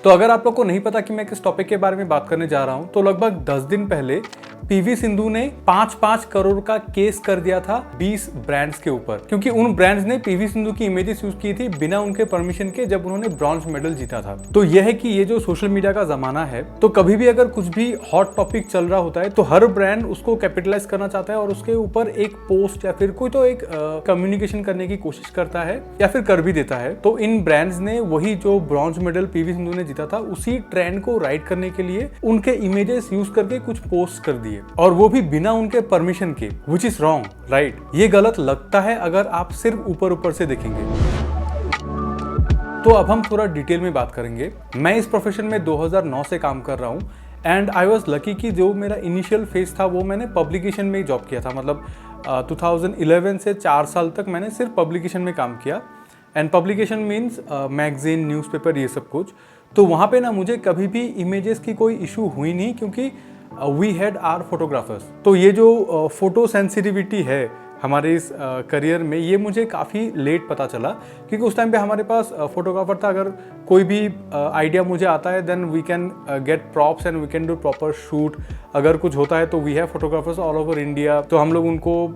तो अगर आप लोग को नहीं पता कि मैं किस टॉपिक के बारे में बात करने जा रहा हूं, तो लगभग 10 दिन पहले पीवी सिंधु ने 5-5 करोड़ का केस कर दिया था 20 ब्रांड्स के ऊपर, क्योंकि उन ब्रांड्स ने पीवी सिंधु की इमेजेस यूज की थी बिना उनके परमिशन के जब उन्होंने ब्रॉन्ज मेडल जीता था। तो यह है कि ये जो सोशल मीडिया का जमाना है, तो कभी भी अगर कुछ भी हॉट टॉपिक चल रहा होता है तो हर ब्रांड उसको कैपिटलाइज करना चाहता है और उसके ऊपर एक पोस्ट या फिर कोई तो एक कम्युनिकेशन करने की कोशिश करता है या फिर कर भी देता है। तो इन ब्रांड्स ने वही जो ब्रॉन्ज मेडल पीवी सिंधु ने जीता था उसी ट्रेंड को राइड करने के लिए उनके इमेजेस यूज करके कुछ पोस्ट कर दिए, और वो भी बिना उनके परमिशन के, विच इज रॉन्ग, राइट। ये गलत लगता है अगर आप सिर्फ ऊपर ऊपर से देखेंगे। तो अब हम थोड़ा डिटेल में बात करेंगे। मैं इस प्रोफेशन में 2009 से काम कर रहा हूँ एंड आई वॉज लकी कि जो मेरा इनिशियल फेज था वो मैंने पब्लिकेशन में ही जॉब किया था। मतलब 2011 से 4 साल तक मैंने सिर्फ पब्लिकेशन में काम किया, and publication means magazine, newspaper, ये सब कुछ। तो वहाँ पे ना मुझे कभी भी इमेजेस की कोई इशू हुई नहीं, क्योंकि वी हैड आर फोटोग्राफर्स। तो ये जो फोटो सेंसिटिविटी है हमारे इस करियर में, ये मुझे काफ़ी लेट पता चला, क्योंकि उस टाइम पे हमारे पास फोटोग्राफर था। अगर कोई भी आइडिया मुझे आता है then we can get props and we can do proper shoot. अगर कुछ होता है तो we have photographers all over India, तो हम लोग उनको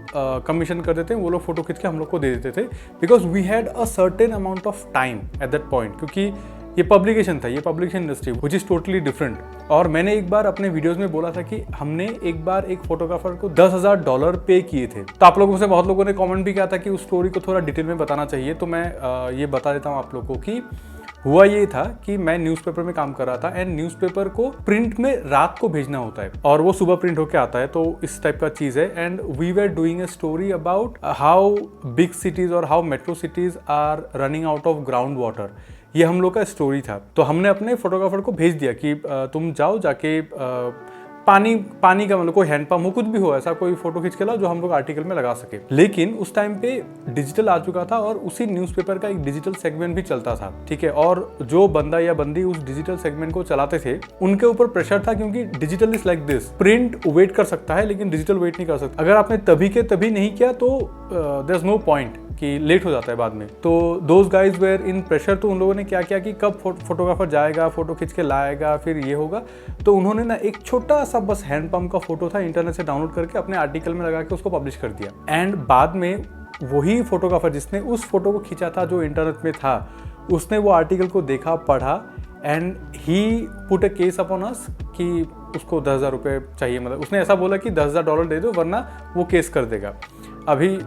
कमीशन कर देते हैं, वो लोग फोटो खींच के हम लोग को दे देते थे, because we had a certain amount of time at that point, क्योंकि ये पब्लिकेशन था, ये publication industry which is totally different. और मैंने एक बार अपने वीडियोस में बोला था कि हमने एक बार एक फोटोग्राफर को $10,000 पे किए थे। तो आप लोगों से बहुत लोगों ने कमेंट भी किया था कि उस स्टोरी को थोड़ा डिटेल में बताना चाहिए, तो मैं ये बता देता हूँ आप लोगों को कि हुआ ये था कि मैं न्यूज़पेपर में काम कर रहा था एंड न्यूज़पेपर को प्रिंट में रात को भेजना होता है और वो सुबह प्रिंट होके आता है, तो इस टाइप का चीज़ है। And we were doing a story about how big cities और how metro cities are running out of ground water. ये हम लोग का स्टोरी था। तो हमने अपने फोटोग्राफर को भेज दिया कि तुम जाओ जाके पानी का, मतलब कोई हैंडपंप हो, कुछ भी हो, ऐसा कोई फोटो खींच के लाओ जो हम लोग आर्टिकल में लगा सके। लेकिन उस टाइम पे डिजिटल आ चुका था और उसी न्यूज़पेपर का एक डिजिटल सेगमेंट भी चलता था, ठीक है। और जो बंदा या बंदी उस डिजिटल सेगमेंट को चलाते थे उनके ऊपर प्रेशर था, क्योंकि digital is like this, print wait कर सकता है लेकिन डिजिटल वेट नहीं कर सकता। अगर आपने तभी के तभी नहीं किया तो देयर इज नो पॉइंट, कि लेट हो जाता है बाद में। तो those guys were in pressure. तो उन लोगों ने क्या किया कि कब फोटोग्राफर जाएगा, फोटो खींच के लाएगा, फिर ये होगा। तो उन्होंने ना एक छोटा सा बस हैंडपंप का फोटो था, इंटरनेट से डाउनलोड करके अपने आर्टिकल में लगा के उसको पब्लिश कर दिया। एंड बाद में वही फोटोग्राफर जिसने उस फोटो को खींचा था जो इंटरनेट में था, उसने वो आर्टिकल को देखा, पढ़ा, and he put a case upon us कि उसको 10,000 रुपये चाहिए। मतलब उसने ऐसा बोला कि $10,000 दे दो वरना वो केस कर देगा। अभी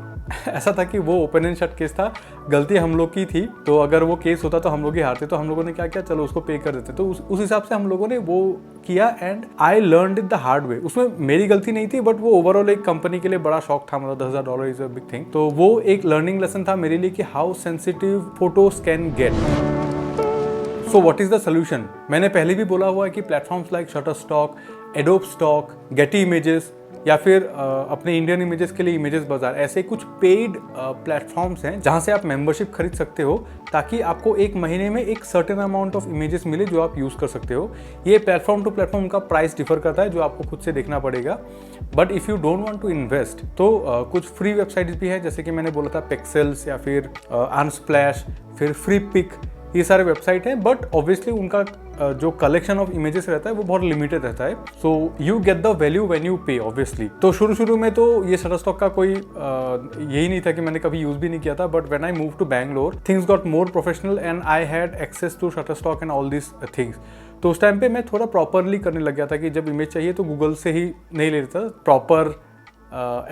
ऐसा था कि वो ओपन एंड शट केस था, गलती हम लोग की थी। तो अगर वो केस होता तो हम लोग ही हारते। तो हम लोगों ने क्या किया, चलो उसको पे कर देते। तो उस हिसाब से हम लोगों ने वो किया and I learned it the hard way. उसमें मेरी गलती नहीं थी, बट वो ओवरऑल एक कंपनी के लिए बड़ा शौक था। मतलब $10,000 इज अ बिग थिंग। तो वो एक लर्निंग लेसन था मेरे लिए कि how sensitive photos can get. So what is the solution? मैंने पहले भी बोला हुआ है कि platforms like Shutterstock, adobe stock, Getty images या फिर अपने इंडियन इमेजेस के लिए इमेजेस बाजार, ऐसे कुछ पेड प्लेटफॉर्म्स हैं जहां से आप मेंबरशिप खरीद सकते हो, ताकि आपको एक महीने में एक सर्टेन अमाउंट ऑफ इमेजेस मिले जो आप यूज़ कर सकते हो। ये प्लेटफॉर्म टू प्लेटफॉर्म का प्राइस डिफर करता है, जो आपको खुद से देखना पड़ेगा। But if you don't want to invest तो कुछ फ्री वेबसाइट्स भी है, जैसे कि मैंने बोला था पिक्सेल्स या फिर अनस्प्लैश, फिर फ्री पिक, ये सारे वेबसाइट हैं। बट ऑब्वियसली उनका जो कलेक्शन ऑफ इमेजेस रहता है वो बहुत लिमिटेड रहता है। So you get the value when you पे ऑब्वियसली। तो शुरू में तो ये शटरस्टॉक का कोई यही नहीं था कि मैंने कभी यूज़ भी नहीं किया था। But when I move to Bangalore things got more professional and I had access to Shutterstock and all this things. तो उस टाइम पे मैं थोड़ा प्रॉपरली करने लग गया था कि जब इमेज चाहिए तो गूगल से ही नहीं ले लेता, प्रॉपर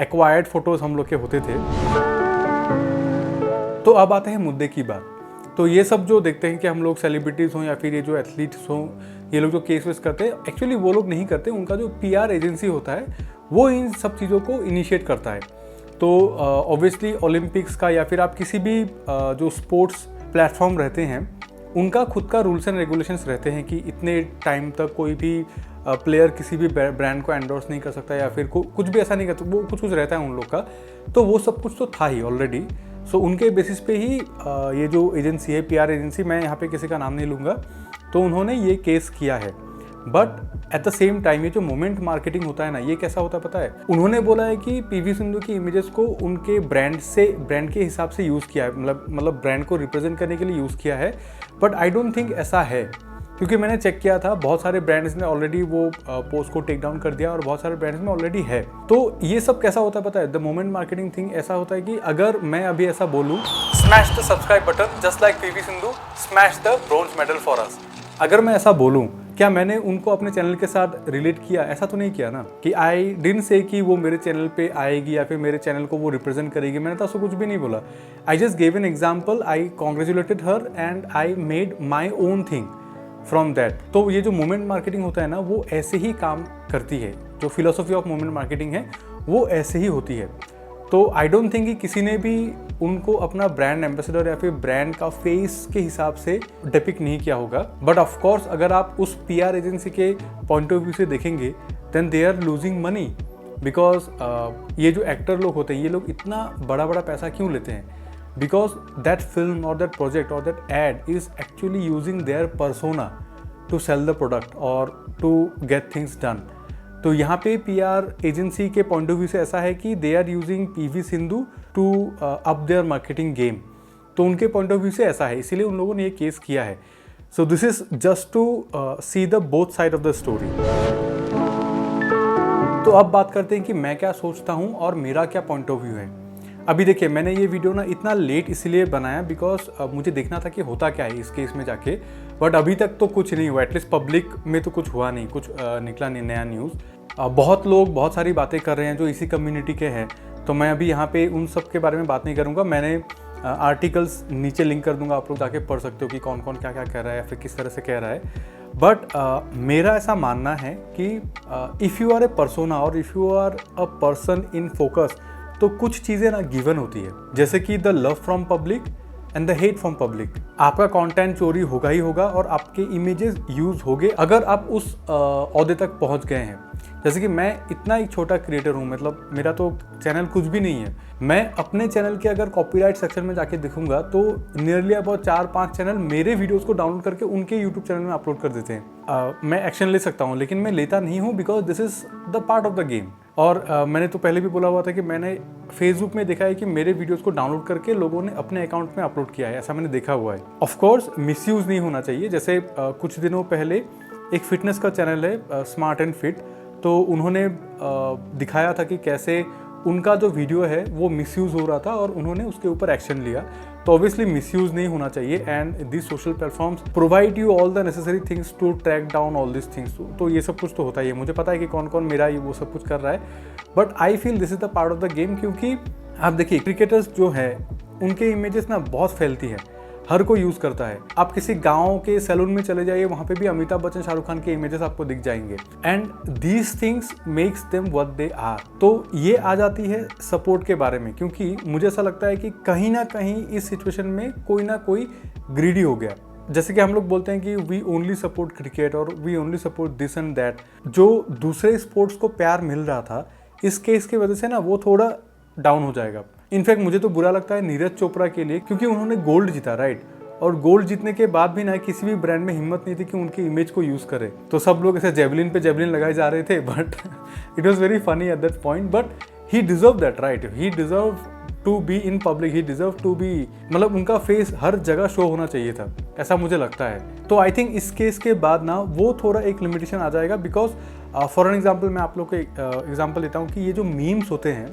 एक्वायर्ड फोटोज़ हम लोग के होते थे। तो अब आते हैं मुद्दे की बात। तो ये सब जो देखते हैं कि हम लोग सेलिब्रिटीज़ हों या फिर ये जो एथलीट्स हों, ये लोग जो केस वेस करते हैं, एक्चुअली वो लोग नहीं करते। उनका जो पीआर एजेंसी होता है वो इन सब चीज़ों को इनिशिएट करता है। तो ऑब्वियसली ओलंपिक्स का या फिर आप किसी भी जो स्पोर्ट्स प्लेटफॉर्म रहते हैं, उनका खुद का रूल्स एंड रेगुलेशंस रहते हैं कि इतने टाइम तक कोई भी प्लेयर किसी भी ब्रांड को एंडोर्स नहीं कर सकता या फिर कुछ भी ऐसा नहीं करता। वो कुछ रहता है उन लोग का। तो वो सब कुछ तो था ही ऑलरेडी। सो उनके बेसिस पे ही ये जो एजेंसी है, पीआर एजेंसी, मैं यहाँ पे किसी का नाम नहीं लूँगा, तो उन्होंने ये केस किया है। But at the same time ये जो मोमेंट मार्केटिंग होता है ना, ये कैसा होता है पता है? उन्होंने बोला है कि पीवी सिंधु की इमेजेस को उनके ब्रांड के हिसाब से यूज़ किया है, मतलब ब्रांड को रिप्रेजेंट करने के लिए यूज़ किया है। बट आई डोंट थिंक ऐसा है, क्योंकि मैंने चेक किया था बहुत सारे ब्रांड्स ने ऑलरेडी वो पोस्ट को टेक डाउन कर दिया और बहुत सारे ब्रांड्स में ऑलरेडी है। तो ये सब कैसा होता है पता है, द मोमेंट मार्केटिंग थिंग ऐसा होता है कि अगर मैं अभी ऐसा बोलूँ, smash the subscribe button just like PV Sindhu smash the bronze medal for us. अगर मैं ऐसा बोलूँ, क्या मैंने उनको अपने चैनल के साथ रिलेट किया? ऐसा तो नहीं किया ना कि आई डिडंट से कि वो मेरे चैनल पे आएगी या फिर मेरे चैनल को वो रिप्रेजेंट करेगी। मैंने तो उसको कुछ भी नहीं बोला। I just gave an example, I congratulated her and I made my own thing from that. तो ये जो मोमेंट मार्केटिंग होता है ना, वो ऐसे ही काम करती है। जो फिलोसॉफी ऑफ मोमेंट मार्केटिंग है वो ऐसे ही होती है। तो आई डोंट थिंक कि किसी ने भी उनको अपना ब्रांड एम्बेसडर या फिर ब्रांड का फेस के हिसाब से डिपिक्ट नहीं किया होगा। बट ऑफ कोर्स अगर आप उस पीआर एजेंसी के पॉइंट ऑफ व्यू से देखेंगे then they are losing money, because ये जो एक्टर लोग होते हैं ये लोग इतना बड़ा बड़ा पैसा क्यों लेते हैं? बिकॉज दैट फिल्म और दैट प्रोजेक्ट और that ad is actually using their persona to sell the product और टू गेट थिंग्स डन। तो यहाँ पे पीआर एजेंसी के पॉइंट ऑफ व्यू से ऐसा है कि they are using PV Sindhu to up their marketing game. तो उनके पॉइंट ऑफ व्यू से ऐसा है, इसीलिए उन लोगों ने ये केस किया है। So this is just to see the both side of the story. तो अब बात करते हैं कि मैं क्या सोचता हूँ और मेरा क्या पॉइंट ऑफ व्यू है। अभी देखिए, मैंने ये वीडियो ना इतना लेट इसलिए बनाया बिकॉज मुझे देखना था कि होता क्या है इस केस में जाके। बट अभी तक तो कुछ नहीं हुआ, एटलीस्ट पब्लिक में तो कुछ हुआ नहीं, कुछ निकला नहीं नया न्यूज़। बहुत लोग बहुत सारी बातें कर रहे हैं जो इसी कम्युनिटी के हैं, तो मैं अभी यहाँ पे उन सब के बारे में बात नहीं करूँगा। मैंने आर्टिकल्स नीचे लिंक कर दूंगा, आप लोग जाके पढ़ सकते हो कि कौन कौन क्या क्या कह रहा है या फिर किस तरह से कह रहा है। बट मेरा ऐसा मानना है कि if you are a persona और if you are a person in focus, तो कुछ चीज़ें ना गिवन होती है, जैसे कि the love from public and the hate from public. आपका कंटेंट चोरी होगा ही होगा और आपके इमेजेस यूज़ होंगे अगर आप उस ओहदे तक पहुंच गए हैं। जैसे कि मैं इतना एक छोटा क्रिएटर हूँ, मतलब मेरा तो चैनल कुछ भी नहीं है। मैं अपने चैनल के अगर कॉपीराइट सेक्शन में जाके देखूंगा तो नियरली अबाउट 4-5 चैनल मेरे वीडियोस को डाउनलोड करके उनके यूट्यूब चैनल में अपलोड कर देते हैं। मैं एक्शन ले सकता हूँ लेकिन मैं लेता नहीं हूँ because this is the part of the game. और मैंने तो पहले भी बोला हुआ था कि मैंने फेसबुक में देखा है कि मेरे वीडियोस को डाउनलोड करके लोगों ने अपने अकाउंट में अपलोड किया है, ऐसा मैंने देखा हुआ है। ऑफ कोर्स मिसयूज़ नहीं होना चाहिए। जैसे कुछ दिनों पहले एक फिटनेस का चैनल है स्मार्ट एंड फिट, तो उन्होंने दिखाया था कि कैसे उनका जो वीडियो है वो मिसयूज़ हो रहा था और उन्होंने उसके ऊपर एक्शन लिया। तो ऑब्वियसली मिसयूज़ नहीं होना चाहिए and this social platforms provide you all the necessary things to track down all this things. तो ये सब कुछ तो होता ही है, मुझे पता है कि कौन कौन मेरा ये वो सब कुछ कर रहा है, but I feel this is the part of the game. क्योंकि आप देखिए क्रिकेटर्स जो है उनके इमेजेस ना बहुत फैलती है, हर कोई यूज़ करता है। आप किसी गांव के सैलून में चले जाइए, वहाँ पे भी अमिताभ बच्चन शाहरुख खान के इमेजेस आपको दिख जाएंगे and these things makes them what they are. तो ये आ जाती है सपोर्ट के बारे में, क्योंकि मुझे ऐसा लगता है कि कहीं ना कहीं इस सिचुएशन में कोई ना कोई ग्रीडी हो गया। जैसे कि हम लोग बोलते हैं कि वी ओनली सपोर्ट क्रिकेट और we only support this and that. जो दूसरे स्पोर्ट्स को प्यार मिल रहा था इस केस की वजह से ना वो थोड़ा डाउन हो जाएगा। इनफैक्ट मुझे तो बुरा लगता है नीरज चोपड़ा के लिए, क्योंकि उन्होंने गोल्ड जीता, राइट? और गोल्ड जीतने के बाद भी ना किसी भी ब्रांड में हिम्मत नहीं थी कि उनकी इमेज को यूज़ करे। तो सब लोग ऐसे जेवलिन पे जेवलिन लगाए जा रहे थे, but it was very funny at that point. But he deserve that, right? He deserve to be in public, he deserve to be, मतलब उनका फेस हर जगह शो होना चाहिए था, ऐसा मुझे लगता है। तो आई थिंक इस केस के बाद ना वो थोड़ा एक लिमिटेशन आ जाएगा। बिकॉज फॉर एन एग्जाम्पल मैं आप लोग को एग्जाम्पल देता हूँ कि ये जो मीम्स होते हैं,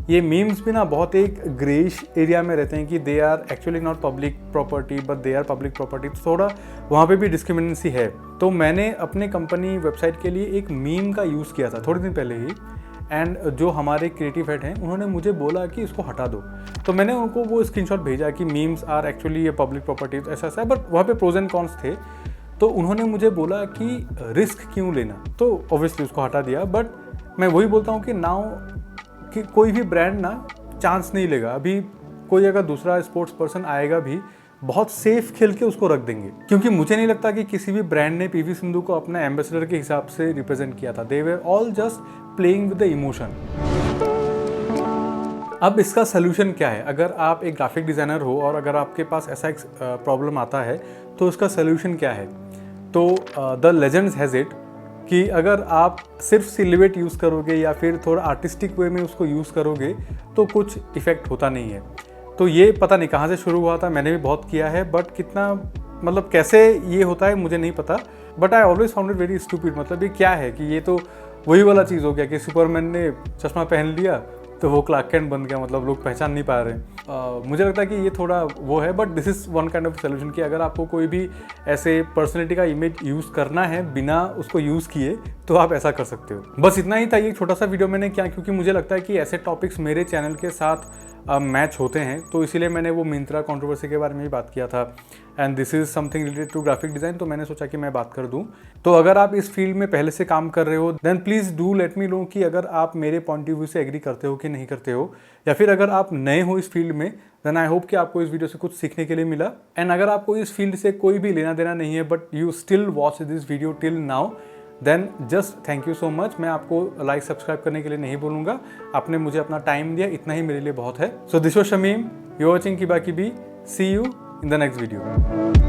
ये मीम्स भी ना बहुत एक ग्रेइश एरिया में रहते हैं कि they are actually not public property but they are public property. तो थोड़ा वहाँ पे भी डिस्क्रिमिनेंसी है। तो मैंने अपने कंपनी वेबसाइट के लिए एक मीम का यूज़ किया था थोड़े दिन पहले ही, एंड जो हमारे क्रिएटिव हेड हैं उन्होंने मुझे बोला कि इसको हटा दो। तो मैंने उनको वो स्क्रीनशॉट भेजा कि मीम्स आर एक्चुअली ये पब्लिक प्रॉपर्टी, ऐसा ऐसा है, बट वहाँ पे प्रोज एंड कॉन्स थे। तो उन्होंने मुझे बोला कि रिस्क क्यों लेना, तो ऑब्वियसली उसको हटा दिया। बट मैं वही बोलता हूँ कि नाउ कि कोई भी ब्रांड ना चांस नहीं लेगा। अभी कोई अगर दूसरा स्पोर्ट्स पर्सन आएगा भी बहुत सेफ खेल के उसको रख देंगे, क्योंकि मुझे नहीं लगता कि किसी भी ब्रांड ने पीवी सिंधु को अपना एम्बेसडर के हिसाब से रिप्रेजेंट किया था। They were all just playing with the emotion. अब इसका सोल्यूशन क्या है? अगर आप एक ग्राफिक डिज़ाइनर हो और अगर आपके पास ऐसा एक प्रॉब्लम आता है तो उसका सोल्यूशन क्या है? तो द लेजेंड्स हैज़ इट कि अगर आप सिर्फ सिल्हूएट यूज़ करोगे या फिर थोड़ा आर्टिस्टिक वे में उसको यूज़ करोगे तो कुछ इफ़ेक्ट होता नहीं है। तो ये पता नहीं कहाँ से शुरू हुआ था, मैंने भी बहुत किया है, बट कितना मतलब कैसे ये होता है मुझे नहीं पता, but I always found it very stupid. मतलब ये क्या है कि ये तो वही वाला चीज़ हो गया कि सुपरमैन ने चश्मा पहन लिया तो वो क्लार्क कैंट बन गया, मतलब लोग पहचान नहीं पा रहे। मुझे लगता है कि ये थोड़ा वो है, but this is one kind of solution कि अगर आपको कोई भी ऐसे पर्सनैलिटी का इमेज यूज़ करना है बिना उसको यूज़ किए तो आप ऐसा कर सकते हो। बस इतना ही था, ये छोटा सा वीडियो मैंने किया क्योंकि मुझे लगता है कि ऐसे टॉपिक्स मेरे चैनल के साथ मैच होते हैं, तो इसीलिए मैंने वो मिंत्रा कंट्रोवर्सी के बारे में भी बात किया था। And this is something related to graphic design, तो मैंने सोचा कि मैं बात कर दूं। तो अगर आप इस फील्ड में पहले से काम कर रहे हो then please do let me know कि अगर आप मेरे पॉइंट ऑफ व्यू से एग्री करते हो कि नहीं करते हो, या फिर अगर आप नए हो इस फील्ड में देन आई होप कि आपको इस वीडियो से कुछ सीखने के लिए मिला। एंड अगर आपको इस फील्ड से कोई भी लेना देना नहीं है but you still watch this video till now, then just thank you so much. मैं आपको लाइक सब्सक्राइब करने के लिए नहीं बोलूँगा, आपने मुझे अपना टाइम दिया, इतना ही मेरे लिए बहुत है। So this was Shamim, you are watching किबा किबी, see you in the next video.